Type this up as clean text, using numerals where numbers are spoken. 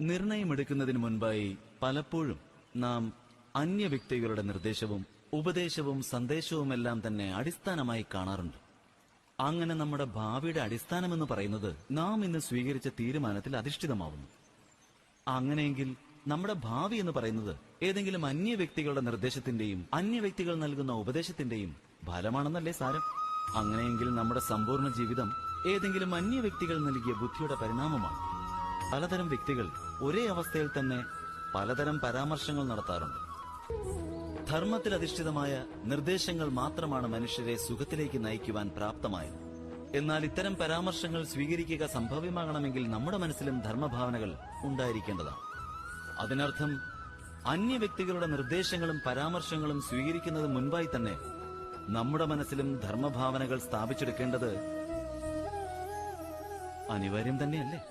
നിർണയമെടുക്കുന്നതിന് മുൻപായി പലപ്പോഴും നാം അന്യ വ്യക്തികളുടെ നിർദ്ദേശവും ഉപദേശവും സന്ദേശവുമെല്ലാം തന്നെ അടിസ്ഥാനമായി കാണാറുണ്ട്. അങ്ങനെ നമ്മുടെ ഭാവിയുടെ അടിസ്ഥാനമെന്ന് പറയുന്നത് നാം ഇന്ന് സ്വീകരിച്ച തീരുമാനത്തിൽ അധിഷ്ഠിതമാവുന്നു. അങ്ങനെയെങ്കിൽ നമ്മുടെ ഭാവി എന്ന് പറയുന്നത് ഏതെങ്കിലും അന്യ വ്യക്തികളുടെ നിർദ്ദേശത്തിന്റെയും അന്യ വ്യക്തികൾ നൽകുന്ന ഉപദേശത്തിന്റെയും ഫലമാണെന്നല്ലേ സാരം? അങ്ങനെയെങ്കിൽ നമ്മുടെ സമ്പൂർണ്ണ ജീവിതം ഏതെങ്കിലും അന്യ വ്യക്തികൾ നൽകിയ ബുദ്ധിയുടെ പരിണാമമാണ്. പലതരം വ്യക്തികൾ ഒരേ അവസ്ഥയിൽ തന്നെ പലതരം പരാമർശങ്ങൾ നടത്താറുണ്ട്. ധർമ്മത്തിൽ അധിഷ്ഠിതമായ നിർദ്ദേശങ്ങൾ മാത്രമാണ് മനുഷ്യരെ സുഖത്തിലേക്ക് നയിക്കുവാൻ പ്രാപ്തമായത്. എന്നാൽ ഇത്തരം പരാമർശങ്ങൾ സ്വീകരിക്കുക സംഭവ്യമാകണമെങ്കിൽ നമ്മുടെ മനസ്സിലും ധർമ്മഭാവനകൾ ഉണ്ടായിരിക്കേണ്ടതാണ്. അതിനർത്ഥം അന്യ വ്യക്തികളുടെ നിർദ്ദേശങ്ങളും പരാമർശങ്ങളും സ്വീകരിക്കുന്നത് മുൻപായി തന്നെ നമ്മുടെ മനസ്സിലും ധർമ്മഭാവനകൾ സ്ഥാപിച്ചെടുക്കേണ്ടത് അനിവാര്യം തന്നെയല്ലേ?